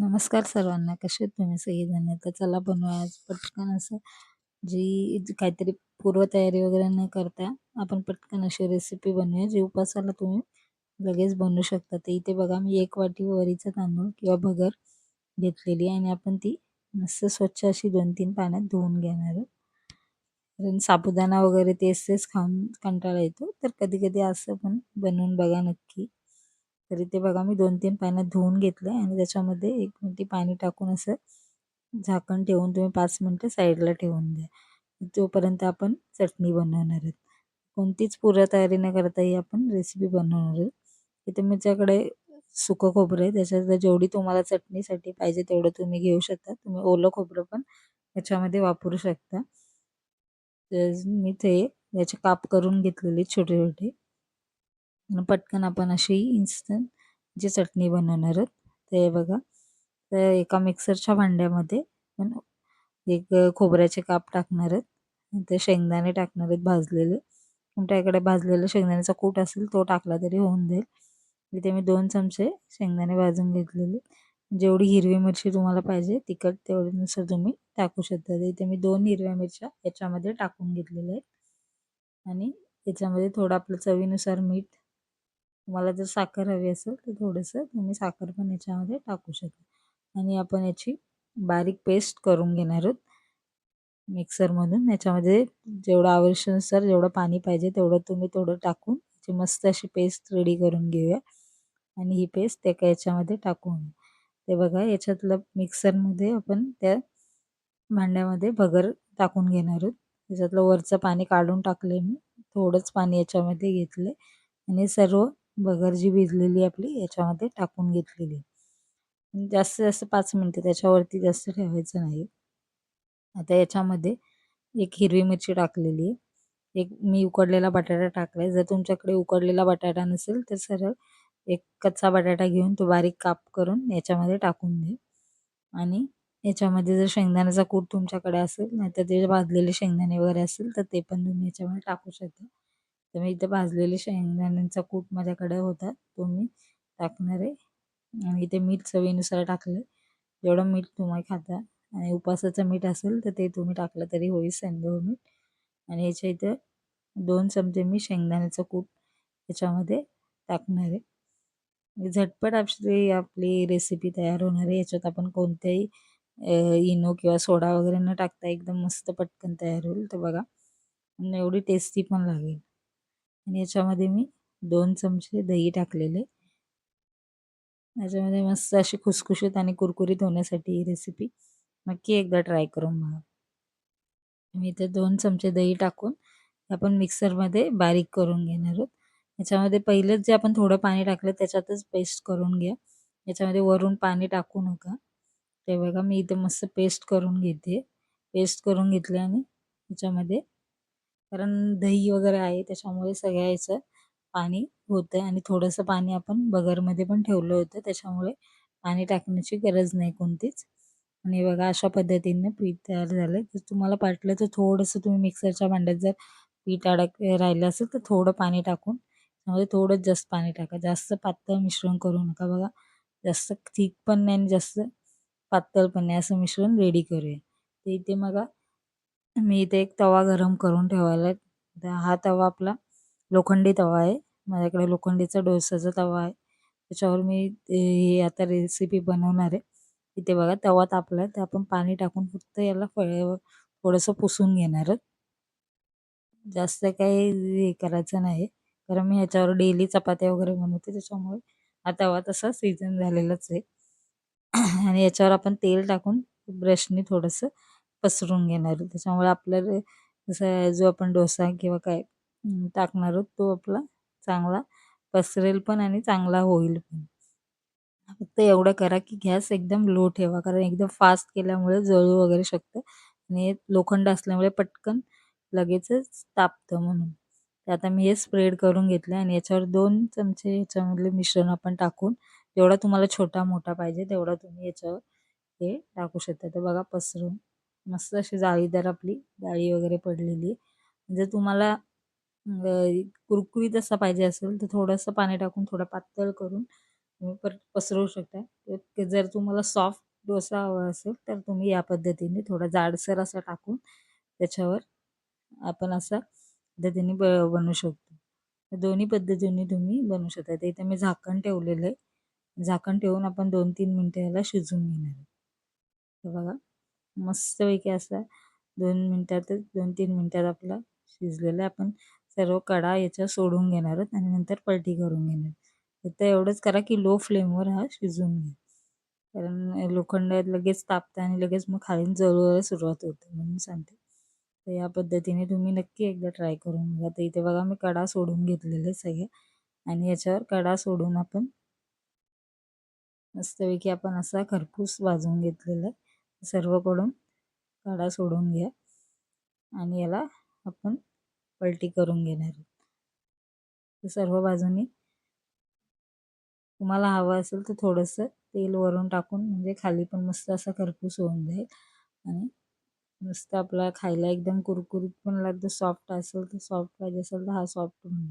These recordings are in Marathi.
नमस्कार सर्वांना. कसे आहेत तुम्ही सगळेजण? तर चला बनवूया आज पटकन असं काहीतरी पूर्वतयारी वगैरे न करता आपण पटकन अशी रेसिपी बनवूया, जी उपासाला तुम्ही लगेच बनवू शकता. तर इथे बघा मी 1 वाटी वरीचा तांदूळ किंवा भगर घेतलेली आहे आणि आपण ती मस्त स्वच्छ अशी 2-3 पाण्यात धुवून घेणार आहोत. कारण साबुदाणा वगैरे तेच खाऊन कंटाळा येतो. तर कधी-कधी असं पण बनवून बघा नक्की. तर इथे बघा मी 2-3 पाण्यात धुवून घेतलं आणि त्याच्यामध्ये 1 वाटी पाणी टाकून असं झाकण ठेवून तुम्ही 5 मिनिटं साईडला ठेवून द्या. तोपर्यंत आपण चटणी बनवणार आहोत. कोणतीच पूर्वतयारी न करता ही आपण रेसिपी बनवणार आहोत. इथे माझ्याकडे सुकं खोबरं आहे. त्याच्यात जेवढी तुम्हाला चटणीसाठी पाहिजे तेवढं तुम्ही घेऊ शकता. तुम्ही ओलं खोबरं पण याच्यामध्ये वापरू शकता. तर मी ते याचे काप करून घेतलेले छोटे-छोटे आणि पटकन आपण अशी इन्स्टंट जी चटणी बनवणार आहोत. ते बघा, तर एका मिक्सरच्या भांड्यामध्ये पण एक खोबऱ्याचे काप टाकणार आहेत. नंतर शेंगदाणे टाकणार आहेत भाजलेले. तुमच्याकडे भाजलेला शेंगदाण्याचा कूट असेल तो टाकला तरी होऊन जाईल. इथे मी 2 चमचे शेंगदाणे भाजून घेतलेले. जेवढी हिरवी मिरची तुम्हाला पाहिजे तिखट तेवढीनुसार तुम्ही टाकू शकता. तर इथे मी 2 हिरव्या मिरच्या याच्यामध्ये टाकून घेतलेल्या आहेत आणि याच्यामध्ये थोडं आपलं चवीनुसार मीठ. तुम्हाला जर साखर हवी असेल तर थोडंसं तुम्ही साखर पण याच्यामध्ये टाकू शकता आणि आपण याची बारीक पेस्ट करून घेणार आहोत मिक्सरमधून. याच्यामध्ये जेवढं आवश्यकनुसार जेवढं पाणी पाहिजे तेवढं तुम्ही थोडं टाकून याची मस्त अशी पेस्ट रेडी करून घेऊया आणि ही पेस्ट एका याच्यामध्ये टाकून ते बघा याच्यातलं मिक्सरमध्ये आपण त्या भांड्यामध्ये भगर टाकून घेणार आहोत. त्याच्यातलं वरचं पाणी काढून टाकले मी. थोडंच पाणी याच्यामध्ये घेतले आणि सर्व भगर जी भिजलेली आपली याच्यामध्ये टाकून घेतलेली. जास्तीत जास्त 5 मिनिटं त्याच्यावरती जास्त ठेवायचं नाही. आता याच्यामध्ये एक हिरवी मिरची टाकलेली आहे. एक मी उकडलेला बटाटा टाकलाय. जर तुमच्याकडे उकडलेला बटाटा नसेल तर सरळ एक कच्चा बटाटा घेऊन तो बारीक काप करून याच्यामध्ये टाकून दे आणि याच्यामध्ये जर शेंगदाण्याचा कूट तुमच्याकडे असेल नाहीतर ते भाजलेले शेंगदाणे वगैरे असेल तर ते पण तुम्ही याच्यामध्ये टाकू शकता. तर मी इथे भाजलेले शेंगदाण्यांचा कूट माझ्याकडे होता तो मी टाकणार आहे आणि इथे मीठ चवीनुसार टाकलं. जेवढं मीठ तुम्ही खाता आणि उपासाचं मीठ असेल तर ते तुम्ही टाकलं तरी होईल सैंधव मीठ आणि याच्या इथं 2 चमचे मी शेंगदाण्याचं कूट याच्यामध्ये टाकणार आहे. झटपट आपली रेसिपी तयार होणार आहे. याच्यात आपण कोणत्याही इनो किंवा सोडा वगैरे न टाकता एकदम मस्त पटकन तयार होईल. तर बघा आणि एवढी टेस्टी पण लागेल आणि याच्यामध्ये मी 2 चमचे दही टाकलेले. याच्यामध्ये मस्त अशी खुसखुशीत आणि कुरकुरीत होण्यासाठी ही रेसिपी नक्की एकदा ट्राय करून बघा. मी इथे 2 चमचे दही टाकून आपण मिक्सरमध्ये बारीक करून घेणार आहोत. याच्यामध्ये पहिलेच जे आपण थोडं पाणी टाकलं त्याच्यातच पेस्ट करून घ्या. याच्यामध्ये वरून पाणी टाकू नका. ते बघा मी इथे मस्त पेस्ट करून घेते. पेस्ट करून घेतले आणि याच्यामध्ये कारण दही वगैरे आहे त्याच्यामुळे सगळ्या याचं पाणी होतं आणि थोडंसं पाणी आपण बगरमध्ये पण ठेवलं होतं त्याच्यामुळे पाणी टाकण्याची गरज नाही कोणतीच. आणि बघा अशा पद्धतीने पीठ तयार झालं. तर तुम्हाला वाटलं तर थोडंसं तुम्ही मिक्सरच्या भांड्यात जर पीठ राहिलं असेल तर थोडं पाणी टाकून त्यामध्ये थोडंच जास्त पाणी टाका. जास्त पातळ मिश्रण करू नका बघा. जास्त थिक पण नाही आणि जास्त पातळ पण नाही असं मिश्रण रेडी करूया. तर इथे बघा मी इथे एक तवा गरम करून ठेवायला आहे. तर हा तवा आपला लोखंडी तवा आहे. माझ्याकडे लोखंडीचा डोसाचा तवा आहे. त्याच्यावर मी हे आता रेसिपी बनवणार आहे. इथे बघा तवा तापला तर आपण पाणी टाकून फक्त याला थोडंसं पुसून घेणार आहोत. जास्त काही हे करायचं नाही. कारण मी ह्याच्यावर डेली चपात्या वगैरे बनवते त्याच्यामुळे हा तवा तसा सीझन झालेलाच आहे. आणि याच्यावर आपण तेल टाकून ब्रशनी थोडंसं पसरून घेणार आहोत. त्याच्यामुळे आपल्याला जसा जो आपण डोसा किंवा काय टाकणार आहोत तो आपला चांगला पसरेल पण आणि चांगला होईल पण. फक्त एवढं करा की गॅस एकदम लो ठेवा कारण एकदम फास्ट केल्यामुळे जळू वगैरे शकतं आणि लोखंड असल्यामुळे पटकन लगेचच तापतं म्हणून. तर आता मी हे स्प्रेड करून घेतलं आणि याच्यावर 2 चमचे याच्यामधले मिश्रण आपण टाकून जेवढा तुम्हाला छोटा-मोठा पाहिजे तेवढा तुम्ही याच्यावर हे टाकू शकता. तर बघा पसरून मस्त अशी जाळीदार आपली जाळी वगैरे पडलेली आहे. जर तुम्हाला कुरकुरीत असा पाहिजे असेल तर थोडंसं पाणी टाकून थोडं पातळ करून तुम्ही पसरवू शकता. जर तुम्हाला सॉफ्ट डोसा हवा असेल तर तुम्ही या पद्धतीने थोडा जाडसर असा टाकून त्याच्यावर आपण असा पद्धतीने बनवू शकतो. दोन्ही पद्धतीने तुम्ही बनवू शकता. तर इथे मी झाकण ठेवलेलं आहे. झाकण ठेवून आपण 2-3 मिनिटं याला शिजवून घेणार आहे. तर बघा मस्तपैकी असा 2-3 मिनिटात आपला शिजलेला आपण सर्व कडा याच्या सोडून घेणार आहोत आणि नंतर पलटी करून घेणार. फक्त एवढंच करा की लो फ्लेमवर हा शिजवून घ्या. कारण लोखंड लगेच तापतं आणि लगेच मग खालून जळायला सुरुवात होते म्हणून सांगते. तर या पद्धतीने तुम्ही नक्की एकदा ट्राय करून बघा. तर इथे बघा मी कडा सोडून घेतलेले सगळे आणि याच्यावर कडा सोडून आपण मस्तपैकी आपण असा खरपूस भाजून घेतलेला आहे. सर्वकडून कडा सोडून घ्या आणि याला आपण पलटी करून घेणार आहोत. तर सर्व बाजूनी तुम्हाला हवं असेल तर थोडंसं तेल वरून टाकून म्हणजे खाली पण मस्त असा खरपूस होऊन जाईल आणि मस्त आपला खायला एकदम कुरकुरीत पण लागतं. सॉफ्ट असेल तर सॉफ्ट पाहिजे असेल तर हा सॉफ्ट पण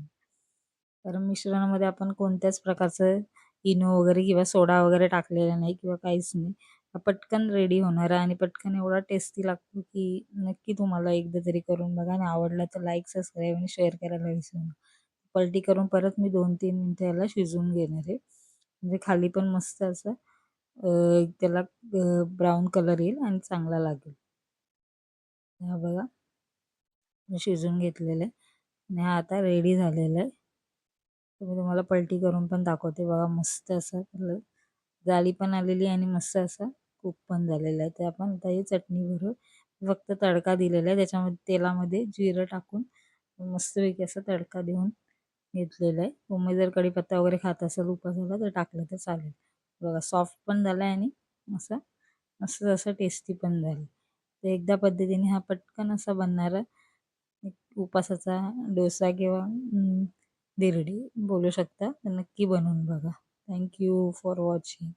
कारण मिश्रणामध्ये आपण कोणत्याच प्रकारचं इनो वगैरे किंवा सोडा वगैरे टाकलेला नाही किंवा काहीच नाही. हा पटकन रेडी होणारा आणि पटकन एवढा टेस्टी लागतो की नक्की तुम्हाला एकदा तरी करून बघा आणि आवडला तर लाईक, सबस्क्राईब आणि शेअर करायला विसरू नका. पलटी करून परत मी 2-3 मिनिटं याला शिजवून घेणार आहे. म्हणजे खाली पण मस्त असं त्याला ब्राऊन कलर येईल आणि चांगला लागेल. हा बघा मी शिजवून घेतलेलं आहे आणि हा आता रेडी झालेला आहे. तर मी तुम्हाला पलटी करून पण दाखवते बघा मस्त असं जाळी पण आलेली आणि मस्त असा कुक पण झालेला आहे. ते आपण आता ही चटणीबरोबर फक्त तडका दिलेला आहे. त्याच्यामध्ये तेलामध्ये जिरं टाकून मस्तपैकी असा तडका देऊन घेतलेला आहे. तुम्ही जर कढीपत्ता वगैरे खात असाल उपासाला तर टाकलं तर चालेल. बघा सॉफ्ट पण झाला आहे आणि असा मस्त असा टेस्टी पण झालं. तर एकदा पद्धतीने हा पटकन असा बनणारा एक उपासाचा डोसा किंवा धिरडी बोलू शकता. तर नक्की बनवून बघा. Thank you for watching.